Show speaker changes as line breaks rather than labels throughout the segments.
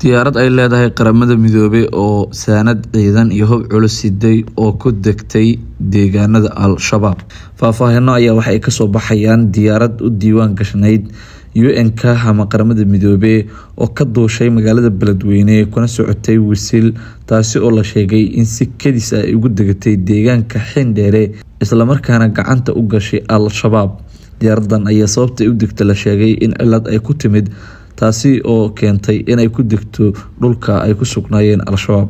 diyaarad ay leedahay qaramada midoobay oo saanad ciidan iyo hub culus siday oo ku degtay deegaanada al-shabaab. faahfaahino ayaa waxay ka soo baxayaan diyaarad u diiwaan gashanayd UN-ka ama qaramada midoobay oo ka duushay magaalada Beledweyne kuna socotay Wisil, taasi oo la sheegay in si kadis ay ugu degatay deegaanka Xindheere isla markaana gacanta u gashay al-shabaab. diyaaradan ayaa sababta u degtay la sheegay in cilad ay ku timid, taasi oo keentay inay ku degto dhulka ay ku sugnaayeen al-shabaab.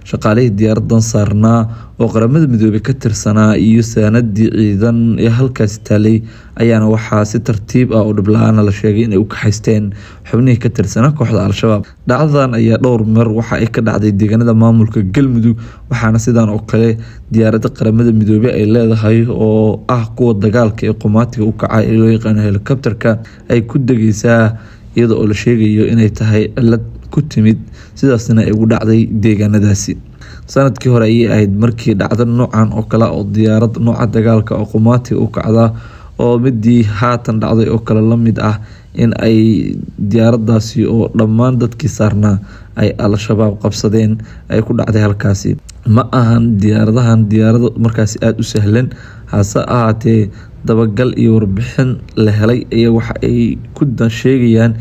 shaqaalihii diyaaradan saarnaa oo qaramada midoobay ka tirsanaa iyo saanadii ciidan ee halkaas taalay ayaana waxaa si tartiib ah oo dhib la'aan la sheegay inay u kaxaysteen xubnihii ka tirsanaa kooxda al-shabaab. dhacdadan ayaa dhowr mar waxa ay ka dhacday deegaanada maamulka Galmudug, waxaana sidaan oo kale diyaarada qaramada midoobay ay leedahay oo ah kuwa dagaalka ee qomaatiga u kacay ee loo yaqaan helicopter-ka ay ku degaysaa iyada oo la sheegayo inay tahay cilad ku timid, sidaasna ay ugu dhacday deegaanadaasi. sanadkii hore ayay ahayd markii dhacdo noocan oo kale oo diyaarad nooca dagaalka oo qomaatiga u kacda oo midii haatan dhacday oo kale la mid ah in ay diyaaradaasi oo dhammaan dadkii saarnaa ay al-shabaab qabsadeen ay ku dhacday halkaasi. ma ahan diyaarado markaasi aada u sahlan, hase ahaatee dabagal iyo warbixin la helay ayaa waxa ay ku sheegayaan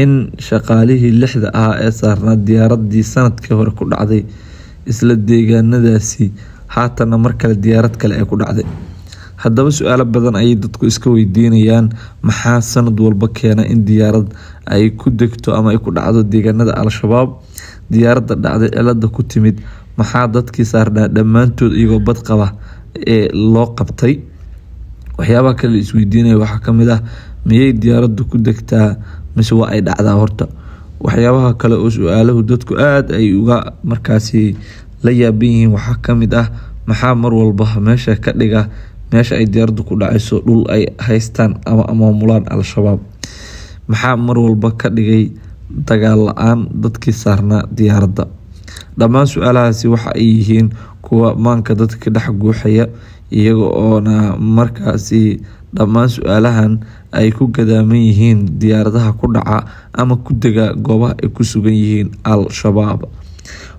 in shaqaalihii 6 ah ee saarnaa diyaaradii sanadkii hore ku dhacday isla deegaanadaasi haatana mar kale diyaarad kale ay ku dhacday. haddaba su'aalo badan ayay dadku iska weydiinayaan, maxaa sanad walba keena in diyaarad ay ku degto ama ay ku dhacdo deegaanada al-shabaab? diyaaradda dhacday cilada ku timid, maxaa dadkii saarnaa dhammaantood iyagoo bad qaba ee loo qabtay? waxyaabaha kale isweydiinaya waxaa ka mid ah, miyay diyaaraddu ku degtaa mise waa ay dhacdaa horta? waxyaabaha kale oo su'aaluhu dadku aad ay uga markaasi la yaaban yihiin waxaa ka mid ah, maxaa mar walba meesha ka dhiga meesha ay diyaaraddu ku dhacayso dhul ay haystaan ama maamulaan al-shabaab? maxaa mar walba ka dhigay dagaal la-aan dadkii saarnaa diyaaradda? dhammaan su'aalahaasi waxa ay yihiin kuwa maanka dadka dhex guuxaya, iyaga oona markaasi dhammaan su'aalahan ay ku gadaaman yihiin diyaaradaha ku dhaca ama ku dega goobaha ay ku sugan yihiin al-shabaab.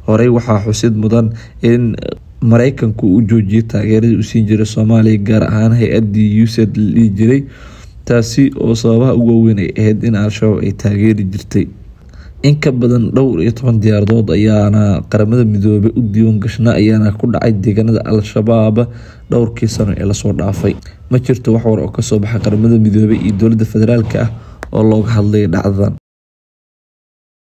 horey waxaa xusid mudan in Mareykanku uu joojiyay taageeradii u siin jiray Soomaaliya, gaar ahaan hay-adii USAID la dhihi jiray, taasi oo sababaha ugu weyn ay ahayd in al-shabaab ay taageeri jirtay. in ka badan dhowr iyo 10 diyaaradood ayaana qaramada midoobay u diiwaan gashnaa ayaana ku dhacay deegaanada al-shabaab dhowrkii sano ee lasoo dhaafay. ma jirto wax war oo ka soo baxay qaramada midoobay iyo dowladda federaalka ah oo looga hadlay dhacdadan.